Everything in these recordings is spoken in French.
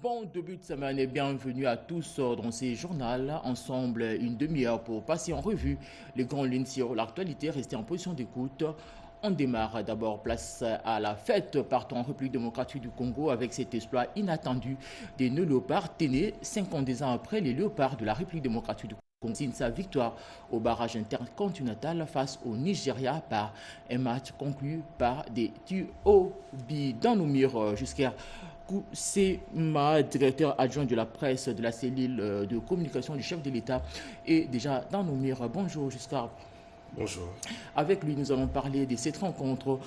Bon début de semaine et bienvenue à tous dans ces journaux. Ensemble, une demi-heure pour passer en revue les grandes lignes sur l'actualité. Restez en position d'écoute. On démarre d'abord place à la fête partant en République démocratique du Congo avec cet exploit inattendu des léopards Téné, 52 ans après les léopards de la République démocratique du Congo. Signe sa victoire au barrage intercontinental face au Nigeria par un match conclu par des tirs au but dans nos murs jusqu'à Sema, directeur adjoint de la presse de la cellule de communication du chef de l'État, est déjà dans nos murs. Bonjour, Giscard. Bonjour. Avec lui, nous allons parler de cette rencontre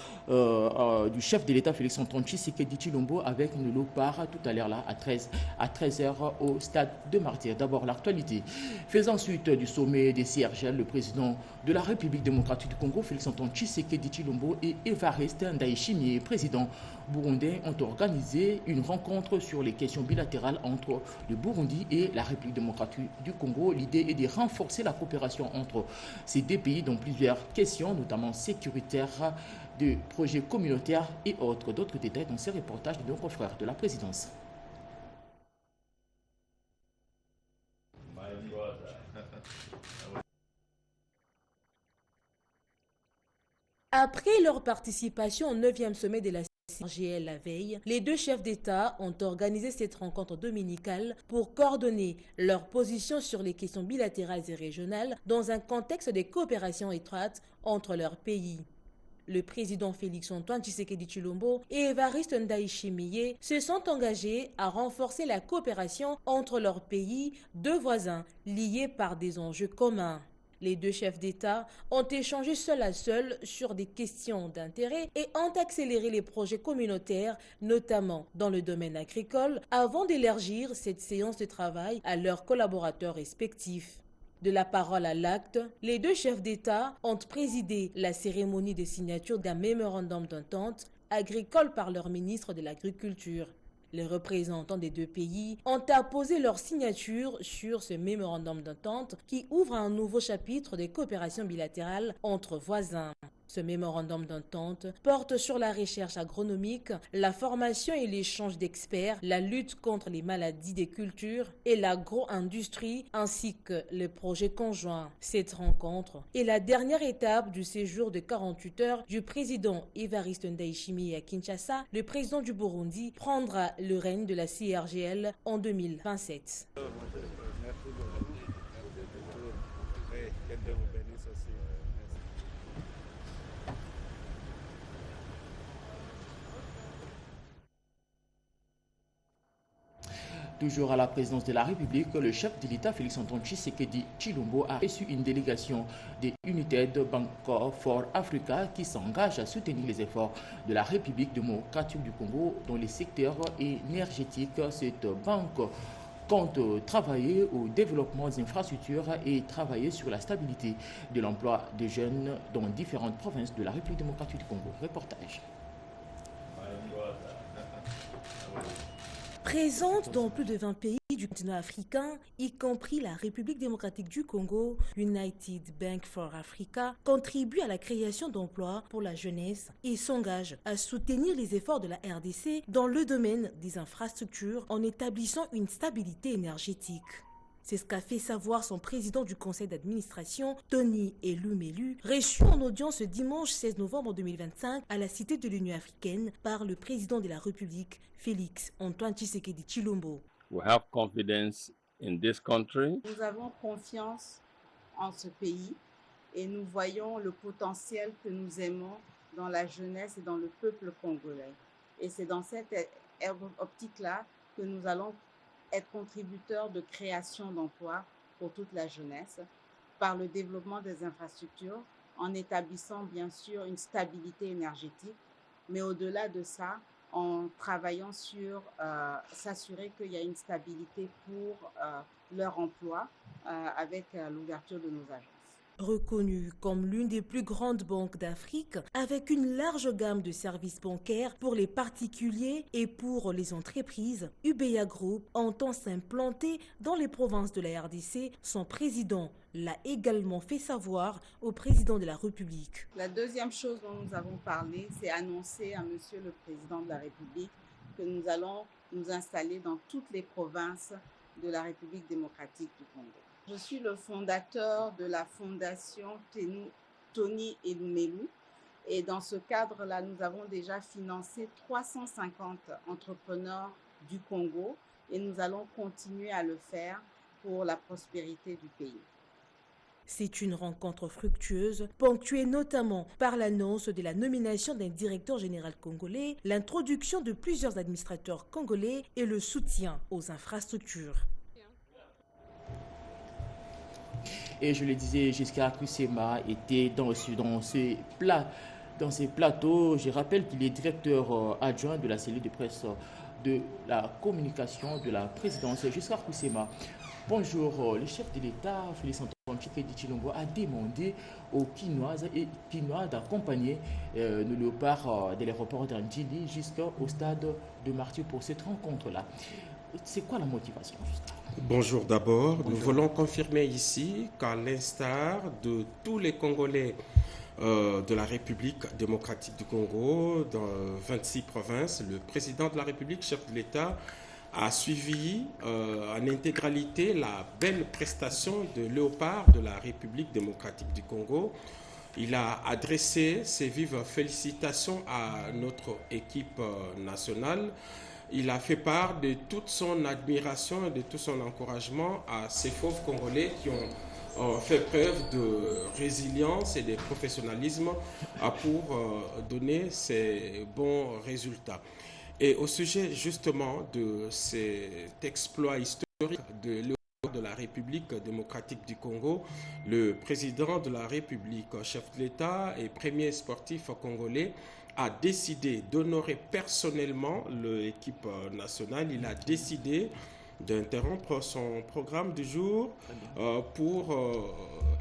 du chef de l'État, Félix-Antoine Tshisekedi Tshilombo, avec une léopard tout à l'heure là, à 13h au stade de Martyrs. D'abord, l'actualité. Faisant suite du sommet des CRGL, le président de la République démocratique du Congo, Félix-Antoine Tshisekedi Tshilombo, et Évariste Ndayishimiye, président burundais, ont organisé une rencontre sur les questions bilatérales entre le Burundi et la République démocratique du Congo. L'idée est de renforcer la coopération entre ces deux pays dans plusieurs questions, notamment sécuritaires, de projets communautaires et autres. D'autres détails dans ces reportages de nos confrères de la présidence. Après leur participation au 9e sommet de la CRGL la veille, les deux chefs d'État ont organisé cette rencontre dominicale pour coordonner leurs positions sur les questions bilatérales et régionales dans un contexte de coopération étroite entre leurs pays. Le président Félix-Antoine Tshisekedi Tshilombo et Évariste Ndayishimiye se sont engagés à renforcer la coopération entre leurs pays, deux voisins liés par des enjeux communs. Les deux chefs d'État ont échangé seul à seul sur des questions d'intérêt et ont accéléré les projets communautaires, notamment dans le domaine agricole, avant d'élargir cette séance de travail à leurs collaborateurs respectifs. De la parole à l'acte, les deux chefs d'État ont présidé la cérémonie de signature d'un mémorandum d'entente agricole par leur ministre de l'Agriculture. Les représentants des deux pays ont apposé leur signature sur ce mémorandum d'entente qui ouvre un nouveau chapitre de coopération bilatérale entre voisins. Ce mémorandum d'entente porte sur la recherche agronomique, la formation et l'échange d'experts, la lutte contre les maladies des cultures et l'agro-industrie, ainsi que les projets conjoints. Cette rencontre est la dernière étape du séjour de 48 heures du président Évariste Ndayishimiye à Kinshasa. Le président du Burundi prendra le règne de la CRGL en 2027. Toujours à la présidence de la République, le chef de l'État, Félix-Antoine Tshisekedi Tshilombo, a reçu une délégation de United Bank for Africa qui s'engage à soutenir les efforts de la République démocratique du Congo dans les secteurs énergétiques. Cette banque compte travailler au développement des infrastructures et travailler sur la stabilité de l'emploi des jeunes dans différentes provinces de la République démocratique du Congo. Reportage. Présente dans plus de 20 pays du continent africain, y compris la République démocratique du Congo, United Bank for Africa contribue à la création d'emplois pour la jeunesse et s'engage à soutenir les efforts de la RDC dans le domaine des infrastructures en établissant une stabilité énergétique. C'est ce qu'a fait savoir son président du conseil d'administration, Tony Elumelu, reçu en audience ce dimanche 16 novembre 2025 à la Cité de l'Union africaine par le président de la République, Félix-Antoine Tshisekedi Tshilombo. We have confidence in this country. Nous avons confiance en ce pays et nous voyons le potentiel que nous aimons dans la jeunesse et dans le peuple congolais. Et c'est dans cette optique-là que nous allons être contributeurs de création d'emplois pour toute la jeunesse par le développement des infrastructures en établissant bien sûr une stabilité énergétique, mais au-delà de ça, en travaillant sur s'assurer qu'il y a une stabilité pour leur emploi avec l'ouverture de nos agences. Reconnue comme l'une des plus grandes banques d'Afrique, avec une large gamme de services bancaires pour les particuliers et pour les entreprises, UBA Group entend s'implanter dans les provinces de la RDC. Son président l'a également fait savoir au président de la République. La deuxième chose dont nous avons parlé, c'est annoncer à Monsieur le Président de la République que nous allons nous installer dans toutes les provinces de la République démocratique du Congo. Je suis le fondateur de la fondation Tony Elumelu et dans ce cadre-là, nous avons déjà financé 350 entrepreneurs du Congo et nous allons continuer à le faire pour la prospérité du pays. C'est une rencontre fructueuse, ponctuée notamment par l'annonce de la nomination d'un directeur général congolais, l'introduction de plusieurs administrateurs congolais et le soutien aux infrastructures. Et je le disais, Giscard Kusema était dans ces plateaux. Je rappelle qu'il est directeur adjoint de la cellule de presse de la communication de la présidence. Giscard Kusema, bonjour. Le chef de l'État, Félix Antoine Tshisekedi Tshilombo, a demandé aux Kinoises et Kinois d'accompagner le léopard de l'aéroport d'Andjili jusqu'au stade de Martyr pour cette rencontre-là. C'est quoi la motivation, Giscard? Bonjour d'abord. Nous voulons confirmer ici qu'à l'instar de tous les Congolais de la République démocratique du Congo, dans 26 provinces, le président de la République, chef de l'État, a suivi en intégralité la belle prestation de léopard de la République démocratique du Congo. Il a adressé ses vives félicitations à notre équipe nationale. Il a fait part de toute son admiration et de tout son encouragement à ces fauves Congolais qui ont fait preuve de résilience et de professionnalisme pour donner ces bons résultats. Et au sujet justement de cet exploit historique de la République démocratique du Congo, le président de la République, chef de l'État et premier sportif congolais, a décidé d'honorer personnellement l'équipe nationale. Il a décidé d'interrompre son programme du jour pour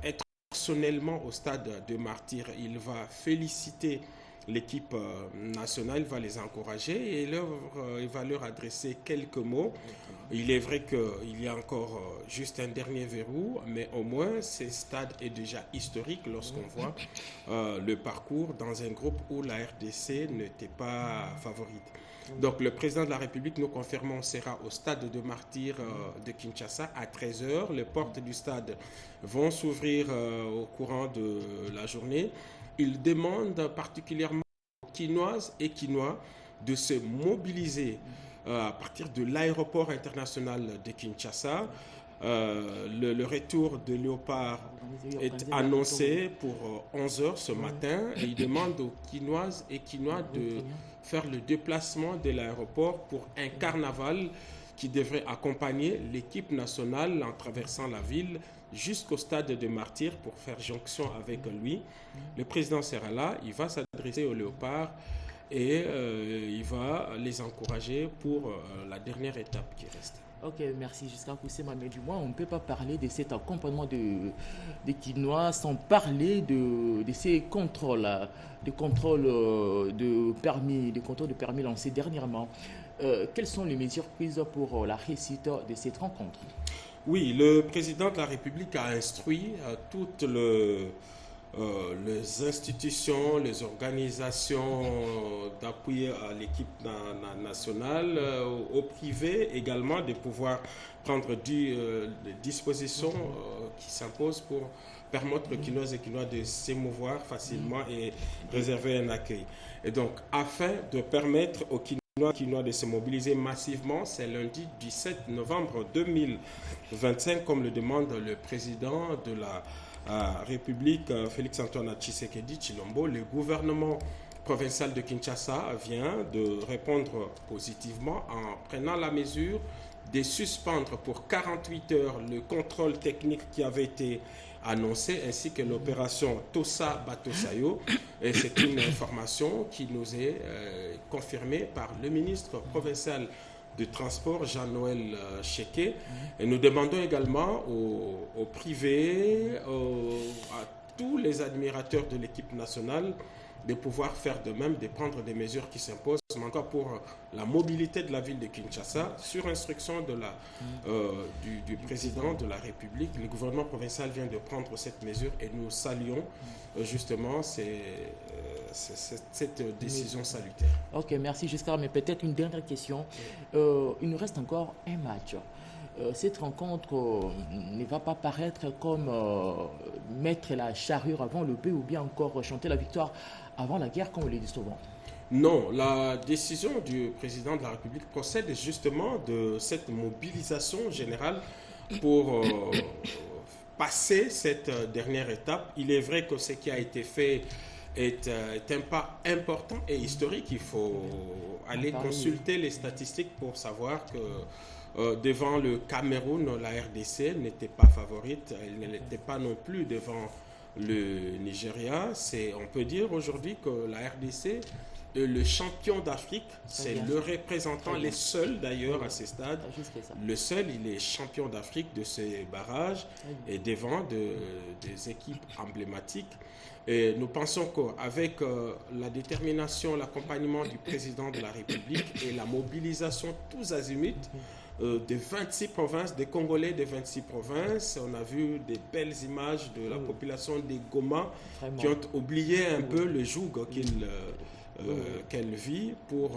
être personnellement au stade de Martyr. Il va féliciter l'équipe nationale, il va les encourager et il va leur adresser quelques mots. Il est vrai qu'il y a encore juste un dernier verrou, mais au moins ce stade est déjà historique lorsqu'on voit le parcours dans un groupe où la RDC n'était pas favorite. Donc le président de la République, nous confirmons, sera au stade de Martyr de Kinshasa à 13h. Les portes du stade vont s'ouvrir au courant de la journée. Il demande particulièrement aux Kinoises et Kinois de se mobiliser à partir de l'aéroport international de Kinshasa. Le retour de Léopard est annoncé pour 11h ce matin et il demande aux Kinoises et Kinois de faire le déplacement de l'aéroport pour un carnaval qui devrait accompagner l'équipe nationale en traversant la ville jusqu'au stade de Martyr pour faire jonction avec lui. Le président sera là, il va s'adresser aux léopards et il va les encourager pour la dernière étape qui reste. Ok, merci Giscard Kusema, mais du moins on ne peut pas parler de cet accompagnement des Kinois sans parler de ces contrôles, de contrôles de permis lancés dernièrement. Quelles sont les mesures prises pour la réussite de cette rencontre? Oui, le président de la République a instruit toutes les institutions, les organisations d'appuyer à l'équipe nationale, au privé également, de pouvoir prendre des dispositions qui s'imposent pour permettre aux Kinoises et Kinois de s'émouvoir facilement et réserver un accueil. Et donc, afin de permettre aux Kinois de se mobiliser massivement, c'est lundi 17 novembre 2025, comme le demande le président de la République, Félix Antoine Tshisekedi Tshilombo. Le gouvernement provincial de Kinshasa vient de répondre positivement en prenant la mesure de suspendre pour 48 heures le contrôle technique qui avait été annoncé, ainsi que l'opération Tosa Batosayo. Et c'est une information qui nous est confirmée par le ministre provincial du transport, Jean-Noël Cheke. Et nous demandons également aux privés, à tous les admirateurs de l'équipe nationale, de pouvoir faire de même, de prendre des mesures qui s'imposent, mais encore pour la mobilité de la ville de Kinshasa, sur instruction du président de la République. Le gouvernement provincial vient de prendre cette mesure et nous saluons justement cette décision salutaire. Ok, merci Giscard, mais peut-être une dernière question. Il nous reste encore un match. Cette rencontre ne va pas paraître comme mettre la charrue avant le bœuf ou bien encore chanter la victoire avant la guerre, comme on le dit souvent. Non, la décision du président de la République procède justement de cette mobilisation générale pour passer cette dernière étape. Il est vrai que ce qui a été fait est un pas important et historique. Il faut aller consulter les statistiques pour savoir que devant le Cameroun, la RDC n'était pas favorite, elle n'était pas non plus devant le Nigeria. On peut dire aujourd'hui que la RDC est le champion d'Afrique, c'est le représentant, les seuls d'ailleurs à ce stade, le seul, il est champion d'Afrique de ces barrages et devant des équipes emblématiques. Et nous pensons qu'avec la détermination, l'accompagnement du président de la République et la mobilisation tous azimuts, des 26 provinces, des Congolais des 26 provinces. On a vu des belles images de la population des Goma qui ont oublié un peu le joug qu'elle vit pour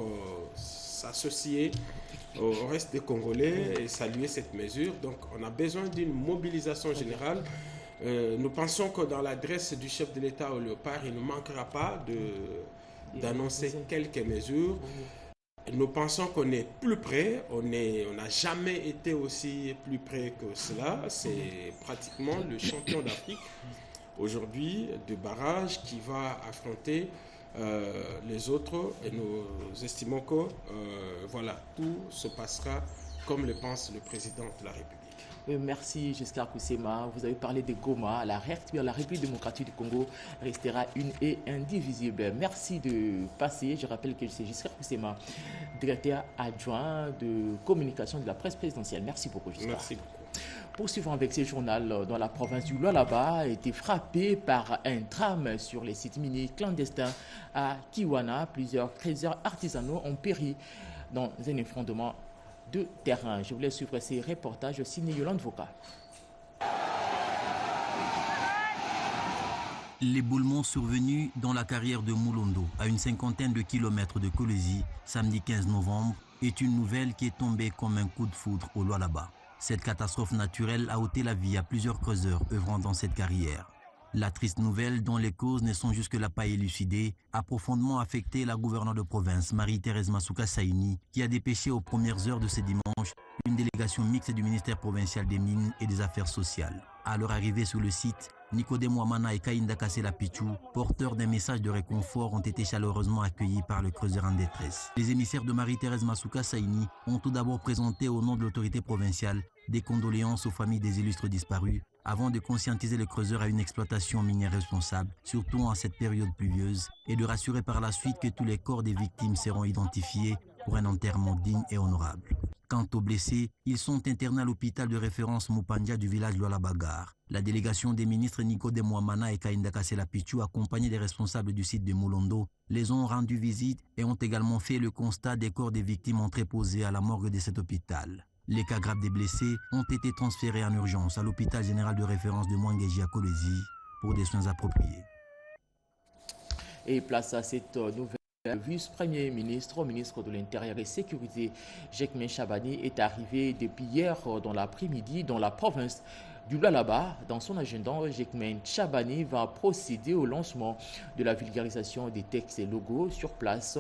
s'associer au reste des Congolais et saluer cette mesure. Donc on a besoin d'une mobilisation générale. Nous pensons que dans l'adresse du chef de l'État au Léopard, il ne manquera pas d'annoncer quelques mesures. Nous pensons qu'on est plus près, on n'a jamais été aussi plus près que cela. C'est pratiquement le champion d'Afrique aujourd'hui de barrage qui va affronter les autres. Et nous estimons que voilà, tout se passera comme le pense le président de la République. Merci Giscard Koussema. Vous avez parlé de Goma. La République démocratique du Congo restera une et indivisible. Merci de passer. Je rappelle que c'est Giscard Koussema, directeur adjoint de communication de la presse présidentielle. Merci beaucoup Giscard. Merci beaucoup. Poursuivons avec ce journal dans la province du Lualaba a été frappé par un drame sur les sites miniers clandestins à Kiwana. Plusieurs trésors artisanaux ont péri dans un effondrement de terrain. Je voulais suivre ces reportages signé Yolande Voka. L'éboulement survenu dans la carrière de Moulondo, à une cinquantaine de kilomètres de Kolwezi, samedi 15 novembre, est une nouvelle qui est tombée comme un coup de foudre au Lualaba. Cette catastrophe naturelle a ôté la vie à plusieurs creuseurs œuvrant dans cette carrière. La triste nouvelle, dont les causes ne sont jusque-là pas élucidées, a profondément affecté la gouverneure de province, Marie-Thérèse Masuka Saini, qui a dépêché aux premières heures de ce dimanche une délégation mixte du ministère provincial des Mines et des Affaires sociales. À leur arrivée sur le site, Nicodème Ouamana et Kainda Kassela Pichou, porteurs d'un message de réconfort, ont été chaleureusement accueillis par le creuseur en détresse. Les émissaires de Marie-Thérèse Masuka Saini ont tout d'abord présenté au nom de l'autorité provinciale des condoléances aux familles des illustres disparus, avant de conscientiser le creuseur à une exploitation minière responsable, surtout en cette période pluvieuse, et de rassurer par la suite que tous les corps des victimes seront identifiés pour un enterrement digne et honorable. Quant aux blessés, ils sont internés à l'hôpital de référence Mupanja du village Lualabagar. La délégation des ministres Nicodème Ouamana et Kainda Kassela Pichou, accompagnés des responsables du site de Moulondo, les ont rendu visite et ont également fait le constat des corps des victimes entreposés à la morgue de cet hôpital. Les cas graves des blessés ont été transférés en urgence à l'hôpital général de référence de Mwangeji à Kolwezi pour des soins appropriés. Et place à cette nouvelle. Le vice-premier ministre, ministre de l'Intérieur et Sécurité, Jekmen Chabani, est arrivé depuis hier dans l'après-midi dans la province du Lualaba. Dans son agenda, Jekmen Chabani va procéder au lancement de la vulgarisation des textes et logos sur place.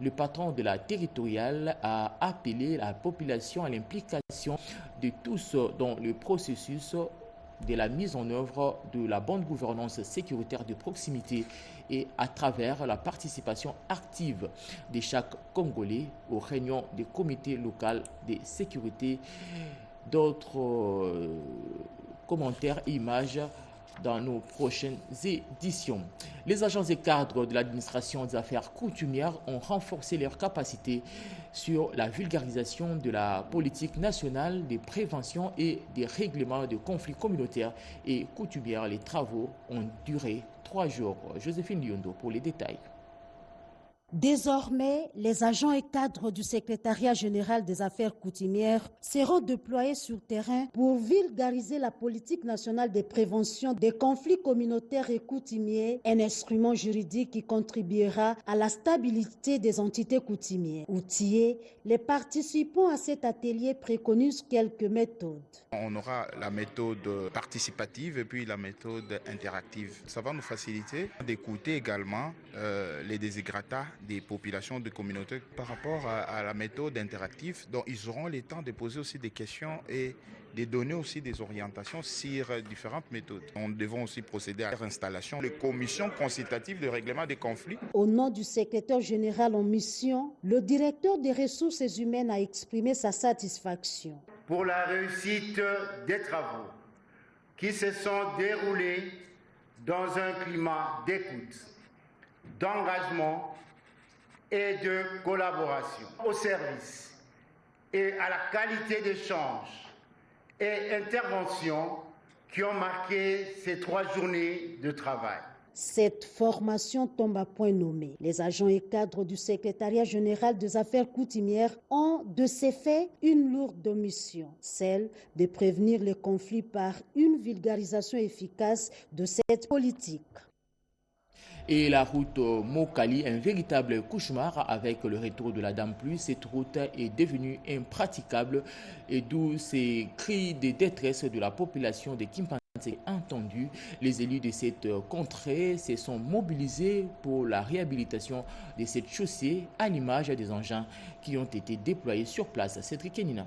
Le patron de la territoriale a appelé la population à l'implication de tous dans le processus de la mise en œuvre de la bonne gouvernance sécuritaire de proximité et à travers la participation active de chaque Congolais aux réunions des comités locaux de sécurité. D'autres commentaires et images dans nos prochaines éditions. Les agents et cadres de l'administration des affaires coutumières ont renforcé leurs capacités sur la vulgarisation de la politique nationale de prévention et des règlements de conflits communautaires et coutumières. Les travaux ont duré 3 jours. Joséphine Liondo pour les détails. Désormais, les agents et cadres du secrétariat général des affaires coutumières seront déployés sur terrain pour vulgariser la politique nationale de prévention des conflits communautaires et coutumiers, un instrument juridique qui contribuera à la stabilité des entités coutumières. Outillés, les participants à cet atelier préconisent quelques méthodes. On aura la méthode participative et puis la méthode interactive. Ça va nous faciliter d'écouter également les desiderata des populations, des communautés par rapport à la méthode interactive. Donc ils auront le temps de poser aussi des questions et de donner aussi des orientations sur différentes méthodes. Nous devons aussi procéder à l'installation de commissions consultatives de règlement des conflits. Au nom du secrétaire général en mission, le directeur des ressources humaines a exprimé sa satisfaction pour la réussite des travaux qui se sont déroulés dans un climat d'écoute, d'engagement et de collaboration au service et à la qualité d'échange et intervention qui ont marqué ces 3 journées de travail. Cette formation tombe à point nommé. Les agents et cadres du secrétariat général des affaires coutumières ont de ces faits une lourde mission, celle de prévenir les conflits par une vulgarisation efficace de cette politique. Et la route Mokali, un véritable cauchemar avec le retour de la Dame Pluie. Cette route est devenue impraticable et d'où ces cris de détresse de la population de Kimpanzé entendus. Les élus de cette contrée se sont mobilisés pour la réhabilitation de cette chaussée à l'image des engins qui ont été déployés sur place. Cédric Kenina.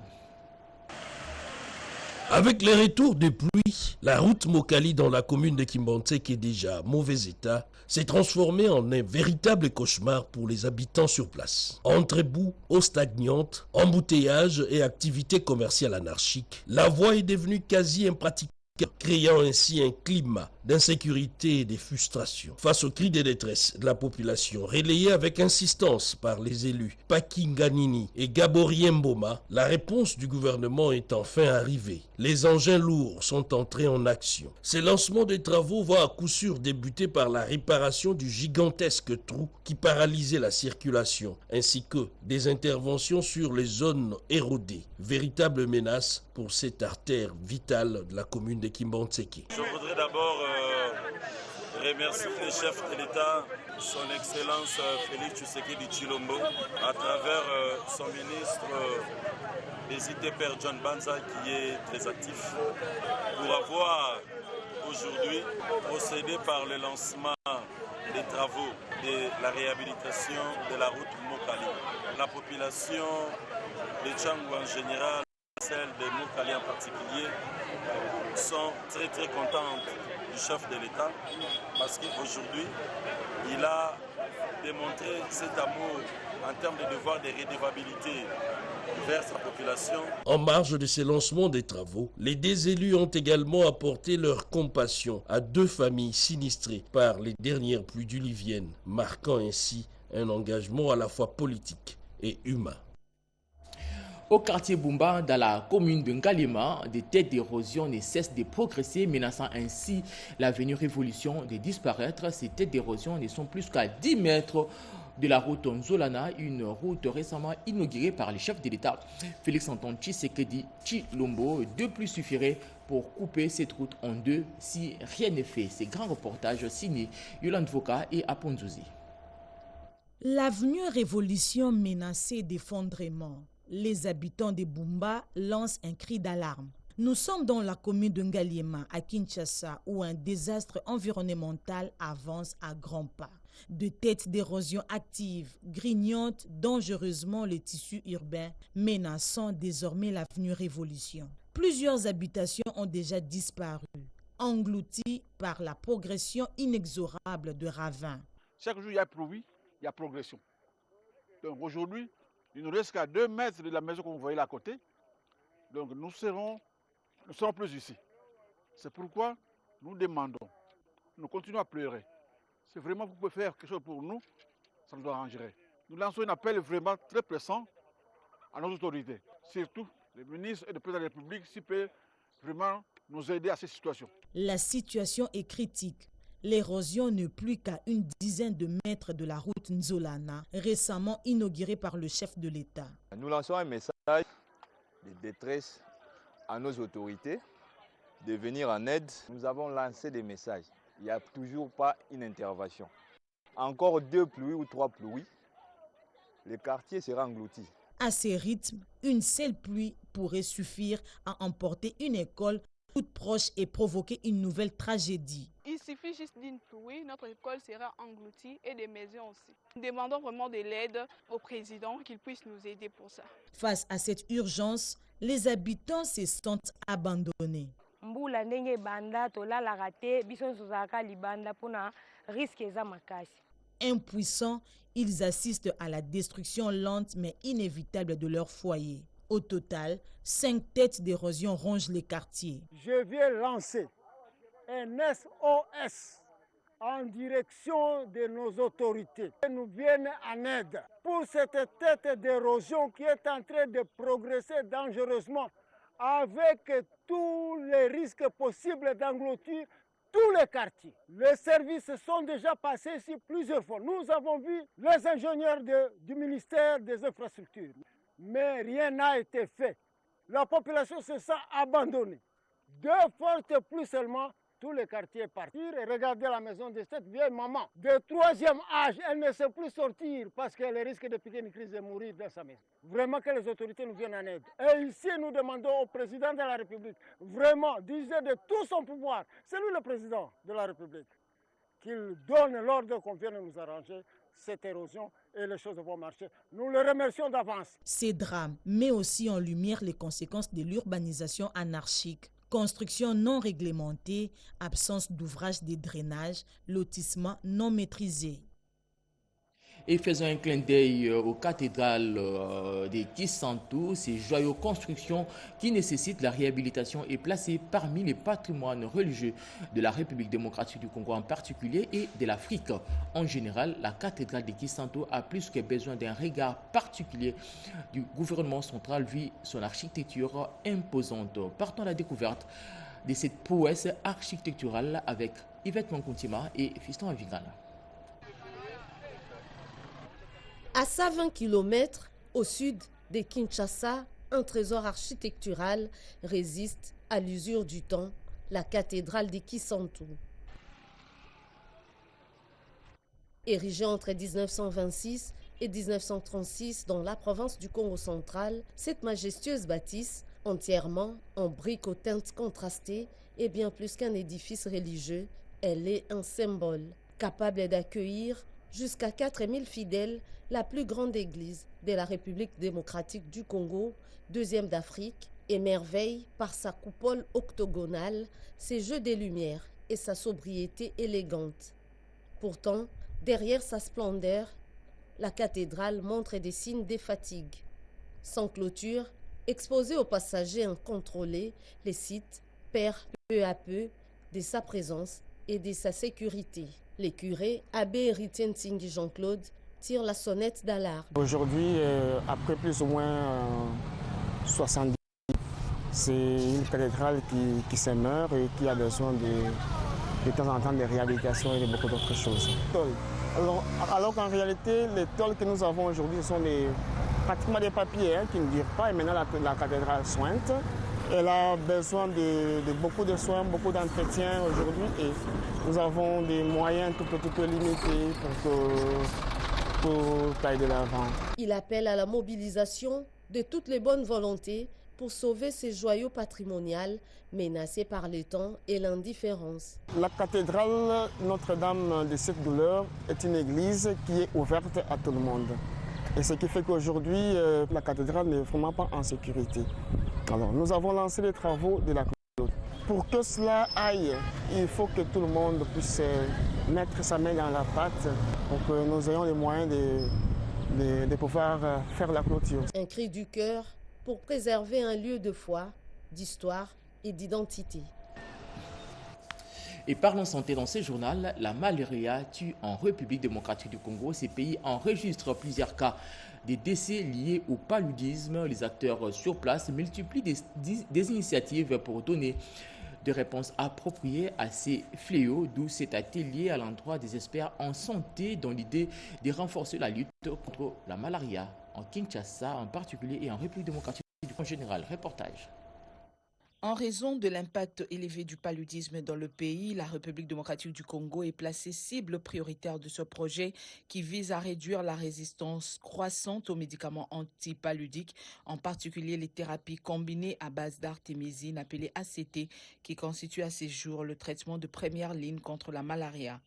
Avec les retours de pluie, la route Mokali dans la commune de Kimbanté, qui est déjà en mauvais état, s'est transformée en un véritable cauchemar pour les habitants sur place. Entre-éboues, eau stagnante, embouteillages et activités commerciales anarchiques, la voie est devenue quasi impraticable, créant ainsi un climat d'insécurité et de frustration. Face aux cris de détresse de la population, relayés avec insistance par les élus Pakinganini et Gaborien Mboma, la réponse du gouvernement est enfin arrivée. Les engins lourds sont entrés en action. Ces lancements des travaux vont à coup sûr débuter par la réparation du gigantesque trou qui paralysait la circulation, ainsi que des interventions sur les zones érodées, véritable menace pour cette artère vitale de la commune de Kimbantseke. Je voudrais d'abord remercier le chef de l'État, son Excellence Félix Tshisekedi Tshilombo, à travers son ministre des idées, Père John Banza, qui est très actif, pour avoir aujourd'hui procédé par le lancement des travaux de la réhabilitation de la route Mokali. La population de Tchangou en général, celle de Mokali en particulier, sont très contentes du chef de l'État parce qu'aujourd'hui, il a démontré cet amour en termes de devoir de redevabilité vers sa population. En marge de ces lancements des travaux, les 2 élus ont également apporté leur compassion à 2 familles sinistrées par les dernières pluies diluviennes, marquant ainsi un engagement à la fois politique et humain. Au quartier Bumba, dans la commune de Ngalema, des têtes d'érosion ne cessent de progresser, menaçant ainsi l'avenue révolution de disparaître. Ces têtes d'érosion ne sont plus qu'à 10 mètres de la route Nzolana, une route récemment inaugurée par le chef de l'État, Félix Antoine Tshisekedi Tshilombo. 2 pluies suffiraient pour couper cette route en 2 si rien n'est fait. Ces grands reportages signés Yolande Voka et Aponzouzi. L'avenue Révolution menacée d'effondrement. Les habitants de Bumba lancent un cri d'alarme. Nous sommes dans la commune de Ngaliema, à Kinshasa, où un désastre environnemental avance à grands pas. De têtes d'érosion actives grignotent dangereusement le tissu urbain, menaçant désormais l'avenue Révolution. Plusieurs habitations ont déjà disparu, englouties par la progression inexorable de ravins. Chaque jour, il y a progrès, il y a progression. Donc aujourd'hui, il ne reste qu'à 2 mètres de la maison que vous voyez là à côté. Donc nous serons plus ici. C'est pourquoi nous demandons, nous continuons à pleurer. C'est vraiment vous pouvez faire quelque chose pour nous, ça nous arrangerait. Nous lançons un appel vraiment très pressant à nos autorités, surtout les ministres et le président de la République, s'ils peuvent vraiment nous aider à cette situation. La situation est critique. L'érosion n'est plus qu'à une dizaine de mètres de la route Nzolana, récemment inaugurée par le chef de l'État. Nous lançons un message de détresse à nos autorités de venir en aide. Nous avons lancé des messages. Il n'y a toujours pas une intervention. Encore 2 pluies ou 3 pluies, le quartier sera englouti. À ces rythmes, une seule pluie pourrait suffire à emporter une école toute proche et provoquer une nouvelle tragédie. Il suffit juste d'une pluie, notre école sera engloutie et des maisons aussi. Nous demandons vraiment de l'aide au président qu'il puisse nous aider pour ça. Face à cette urgence, les habitants se sentent abandonnés. Impuissants, ils assistent à la destruction lente mais inévitable de leur foyer. Au total, 5 têtes d'érosion rongent les quartiers. Je viens lancer un SOS en direction de nos autorités qui nous viennent en aide pour cette tête d'érosion qui est en train de progresser dangereusement avec tous les risques possibles d'engloutir tous les quartiers. Les services sont déjà passés ici plusieurs fois. Nous avons vu les ingénieurs du ministère des Infrastructures. Mais rien n'a été fait. La population se sent abandonnée. 2 fortes pluies seulement, tous les quartiers partirent. Et regardez la maison de cette vieille maman. De 3e âge, elle ne sait plus sortir parce qu'elle risque de piquer une crise et mourir dans sa maison. Vraiment que les autorités nous viennent en aide. Et ici, nous demandons au président de la République, vraiment, d'user de tout son pouvoir. C'est lui le président de la République. Qu'il donne l'ordre qu'on vient de nous arranger cette érosion et les choses vont marcher. Nous le remercions d'avance. Ces drames mettent aussi en lumière les conséquences de l'urbanisation anarchique. Construction non réglementée, absence d'ouvrages de drainage, lotissement non maîtrisé. Et faisons un clin d'œil aux cathédrales de Kisantu, ces joyaux constructions qui nécessitent la réhabilitation et placées parmi les patrimoines religieux de la République démocratique du Congo en particulier et de l'Afrique. En général, la cathédrale de Kisantu a plus que besoin d'un regard particulier du gouvernement central vu son architecture imposante. Partons à la découverte de cette prouesse architecturale avec Yvette Mankuntima et Fiston Avigala. À 120 km au sud de Kinshasa, un trésor architectural résiste à l'usure du temps, la cathédrale de Kisantu. Érigée entre 1926 et 1936 dans la province du Congo central, cette majestueuse bâtisse, entièrement en briques aux teintes contrastées, est bien plus qu'un édifice religieux, elle est un symbole, capable d'accueillir jusqu'à 4000 fidèles, la plus grande église de la République démocratique du Congo, 2e d'Afrique, émerveille par sa coupole octogonale, ses jeux de lumière et sa sobriété élégante. Pourtant, derrière sa splendeur, la cathédrale montre des signes de fatigue. Sans clôture, exposée aux passagers incontrôlés, le site perd peu à peu de sa présence et de sa sécurité. Les curés, abbé Héritier Ntingi Jean-Claude, tirent la sonnette d'alarme. Aujourd'hui, après plus ou moins 70, c'est une cathédrale qui se meurt et qui a besoin de temps en temps de réhabilitation et de beaucoup d'autres choses. Alors qu'en réalité, les tôles que nous avons aujourd'hui sont pratiquement des papiers qui ne durent pas. Et maintenant, la cathédrale sointe. Elle a besoin de beaucoup de soins, beaucoup d'entretien aujourd'hui. Et nous avons des moyens tout petit peu limités pour aller de l'avant. Il appelle à la mobilisation de toutes les bonnes volontés pour sauver ces joyaux patrimoniaux menacés par le temps et l'indifférence. La cathédrale Notre-Dame de cette douleur est une église qui est ouverte à tout le monde. Et ce qui fait qu'aujourd'hui, la cathédrale n'est vraiment pas en sécurité. Alors, nous avons lancé les travaux de la clôture. Pour que cela aille, il faut que tout le monde puisse mettre sa main dans la pâte pour que nous ayons les moyens de pouvoir faire la clôture. Un cri du cœur pour préserver un lieu de foi, d'histoire et d'identité. Et parlons santé dans ce journal, la malaria tue en République démocratique du Congo. Ces pays enregistrent plusieurs cas de décès liés au paludisme. Les acteurs sur place multiplient des initiatives pour donner des réponses appropriées à ces fléaux, d'où cet atelier à l'endroit des experts en santé dans l'idée de renforcer la lutte contre la malaria en Kinshasa en particulier et en République démocratique du Congo en général. Reportage. En raison de l'impact élevé du paludisme dans le pays, la République démocratique du Congo est placée cible prioritaire de ce projet qui vise à réduire la résistance croissante aux médicaments antipaludiques, en particulier les thérapies combinées à base d'artémisine appelées ACT, qui constituent à ce jour le traitement de première ligne contre la malaria.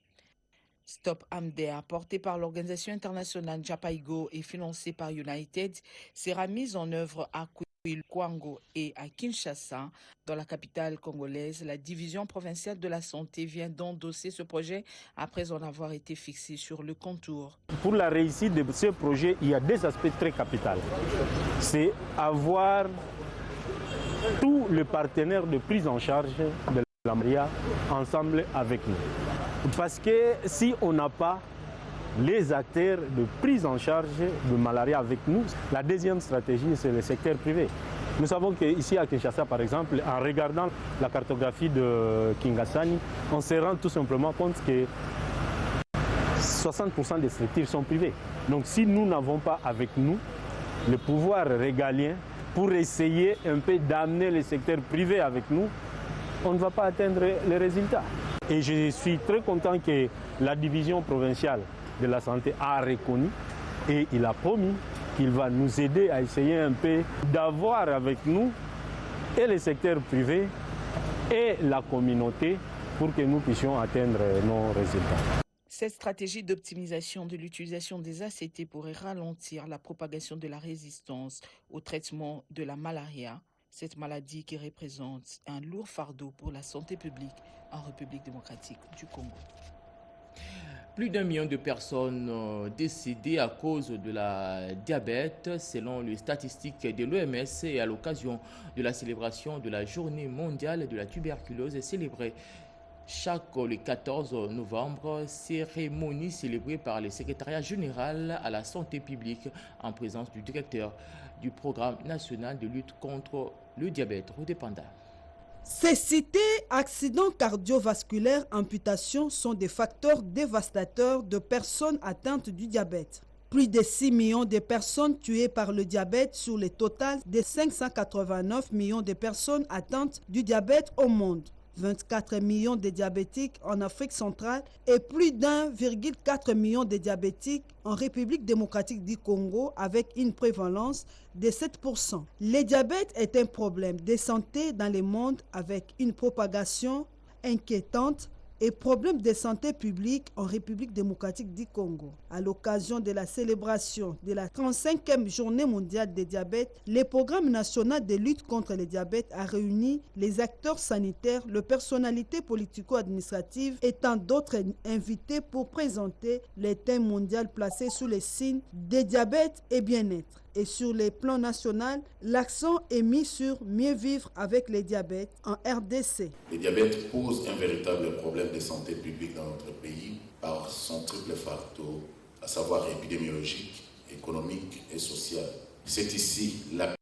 Stop Amdea, porté par l'organisation internationale Japaigo et financé par United, sera mise en œuvre à Kwango et à Kinshasa, dans la capitale congolaise. La division provinciale de la santé vient d'endosser ce projet après en avoir été fixé sur le contour. Pour la réussite de ce projet, il y a des aspects très capitaux. C'est avoir tous les partenaires de prise en charge de la malaria ensemble avec nous. Parce que si on n'a pas les acteurs de prise en charge de malaria avec nous, la deuxième stratégie, c'est le secteur privé. Nous savons qu'ici à Kinshasa, par exemple, en regardant la cartographie de Kingasani, on se rend tout simplement compte que 60% des structures sont privées. Donc si nous n'avons pas avec nous le pouvoir régalien pour essayer un peu d'amener le secteur privé avec nous, on ne va pas atteindre les résultats. Et je suis très content que la division provinciale de la santé a reconnu et il a promis qu'il va nous aider à essayer un peu d'avoir avec nous et le secteur privé et la communauté pour que nous puissions atteindre nos résultats. Cette stratégie d'optimisation de l'utilisation des ACT pourrait ralentir la propagation de la résistance au traitement de la malaria, cette maladie qui représente un lourd fardeau pour la santé publique en République démocratique du Congo. Plus d'1 million de personnes décédées à cause de la diabète, selon les statistiques de l'OMS, et à l'occasion de la célébration de la Journée mondiale de la tuberculose célébrée le 14 novembre, cérémonie célébrée par le secrétariat général à la santé publique en présence du directeur du programme national de lutte contre le diabète, Rodépanda. Cécité, accidents cardiovasculaires, amputations sont des facteurs dévastateurs de personnes atteintes du diabète. Plus de 6 millions de personnes tuées par le diabète sur le total de 589 millions de personnes atteintes du diabète au monde. 24 millions de diabétiques en Afrique centrale et plus d'1,4 million de diabétiques en République démocratique du Congo avec une prévalence de 7%. Le diabète est un problème de santé dans le monde avec une propagation inquiétante et problèmes de santé publique en République démocratique du Congo. À l'occasion de la célébration de la 35e journée mondiale des diabètes, le programme national de lutte contre le diabète a réuni les acteurs sanitaires, les personnalités politico-administratives et tant d'autres invités pour présenter les thèmes mondiaux placés sous les signes de diabète et bien-être. Et sur le plan national, l'accent est mis sur mieux vivre avec le diabète en RDC. Le diabète pose un véritable problème de santé publique dans notre pays par son triple fardeau, à savoir épidémiologique, économique et social. C'est ici l'appel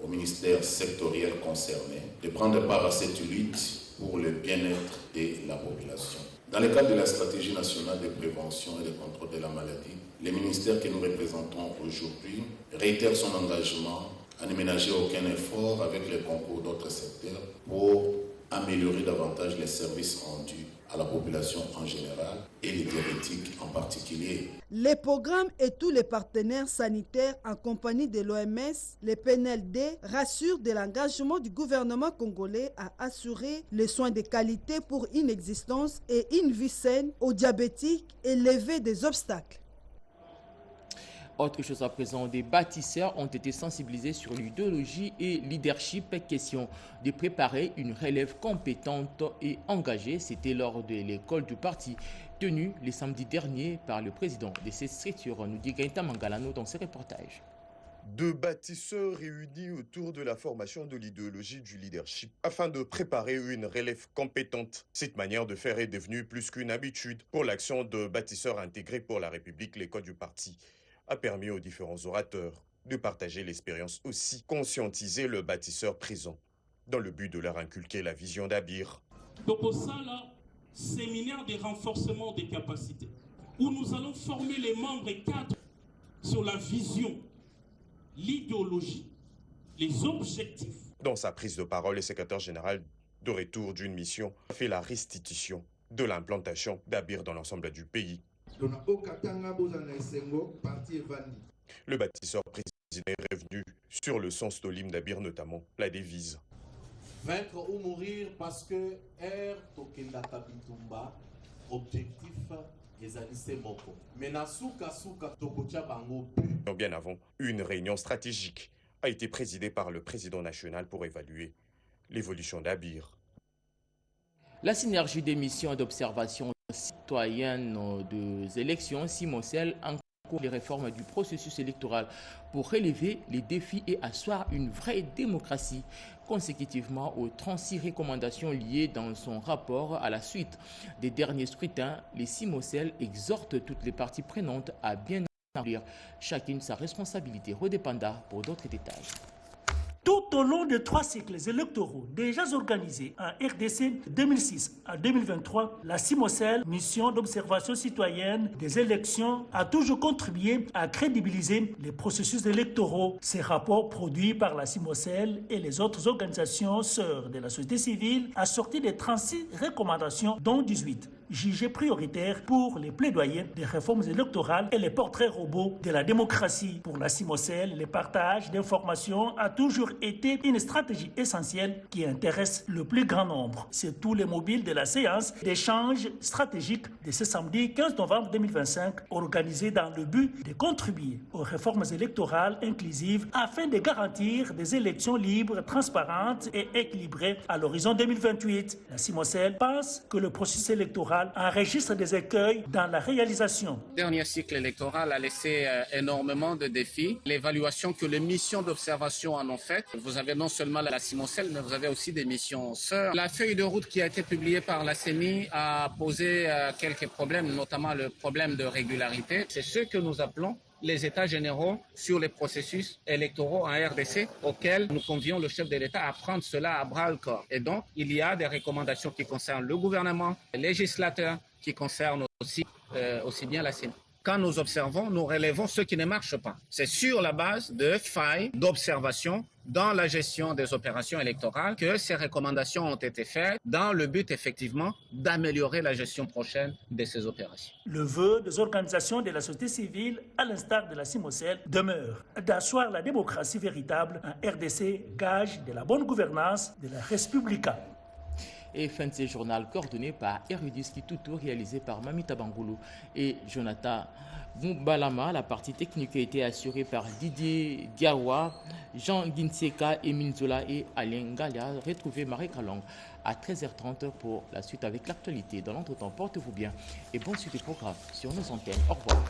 au ministère sectoriel concerné de prendre part à cette lutte pour le bien-être de la population. Dans le cadre de la stratégie nationale de prévention et de contrôle de la maladie, le ministère que nous représentons aujourd'hui réitère son engagement à ne ménager aucun effort avec le concours d'autres secteurs pour améliorer davantage les services rendus à la population en général et les diabétiques en particulier. Les programmes et tous les partenaires sanitaires en compagnie de l'OMS, le PNLD, rassurent de l'engagement du gouvernement congolais à assurer les soins de qualité pour une existence et une vie saine aux diabétiques et lever des obstacles. Autre chose à présent, des bâtisseurs ont été sensibilisés sur l'idéologie et leadership. Question de préparer une relève compétente et engagée. C'était lors de l'école du parti tenue le samedi dernier par le président de cette structure, nous dit Gaïta Mangalano dans ses reportages. de bâtisseurs réunis autour de la formation de l'idéologie du leadership afin de préparer une relève compétente. Cette manière de faire est devenue plus qu'une habitude pour l'action de bâtisseurs intégrés pour la République, l'école du parti a permis aux différents orateurs de partager l'expérience, aussi conscientiser le bâtisseur présent dans le but de leur inculquer la vision d'Abir. Donc au sein là, séminaire de renforcement des capacités, où nous allons former les membres et cadres sur la vision, l'idéologie, les objectifs. Dans sa prise de parole, le secrétaire général de retour d'une mission a fait la restitution de l'implantation d'Abir dans l'ensemble du pays. Le bâtisseur président est revenu sur le sens de l'hymne d'Abir, notamment la devise. Vaincre ou mourir parce que R Tokenda Kabitumba, objectif ezalise moko. Menasuka suka tokocha bango. Bien avant, une réunion stratégique a été présidée par le président national pour évaluer l'évolution d'Abir. La synergie des missions d'observation citoyenne des élections CIMOCEL encourage les réformes du processus électoral pour relever les défis et asseoir une vraie démocratie. Consécutivement aux 36 recommandations liées dans son rapport à la suite des derniers scrutins, les CIMOCEL exhortent toutes les parties prenantes à bien remplir chacune sa responsabilité. Redépenda pour d'autres détails. Tout au long des 3 cycles électoraux déjà organisés en RDC 2006 à 2023, la CIMOCEL, mission d'observation citoyenne des élections, a toujours contribué à crédibiliser les processus électoraux. Ces rapports produits par la CIMOCEL et les autres organisations sœurs de la société civile assortis des 36 recommandations, dont 18 jugées prioritaires pour les plaidoyers des réformes électorales et les portraits robots de la démocratie. Pour la CIMOCEL, le partage d'informations a toujours été une stratégie essentielle qui intéresse le plus grand nombre. C'est tout le mobile de la séance d'échange stratégique de ce samedi 15 novembre 2025, organisée dans le but de contribuer aux réformes électorales inclusives afin de garantir des élections libres, transparentes et équilibrées à l'horizon 2028. La CIMOCEL pense que le processus électoral enregistre des écueils dans la réalisation. Le dernier cycle électoral a laissé énormément de défis. L'évaluation que les missions d'observation en ont faite, vous avez non seulement la CIMOCEL, mais vous avez aussi des missions sœurs. La feuille de route qui a été publiée par la CENI a posé quelques problèmes, notamment le problème de régularité. C'est ce que nous appelons les états généraux sur les processus électoraux en RDC, auxquels nous convions le chef de l'État à prendre cela à bras-le-corps. Et donc, il y a des recommandations qui concernent le gouvernement, les législateurs, qui concernent aussi bien la CENI. Quand nous observons, nous relevons ce qui ne marche pas. C'est sur la base de failles d'observation dans la gestion des opérations électorales que ces recommandations ont été faites dans le but effectivement d'améliorer la gestion prochaine de ces opérations. Le vœu des organisations de la société civile, à l'instar de la CIMOCEL, demeure d'asseoir la démocratie véritable en RDC, gage de la bonne gouvernance de la Respublica. Et fin de ce journal coordonné par Erudis Kitutu, réalisé par Mamita Bangoulou et Jonathan Mumbalama. La partie technique a été assurée par Didier Diawa, Jean Ginseka, Emile Zola et Alain Galia. Retrouvez Marie Kalong à 13h30 pour la suite avec l'actualité. Dans l'entretemps, portez-vous bien et bonne suite du programme sur nos antennes. Au revoir.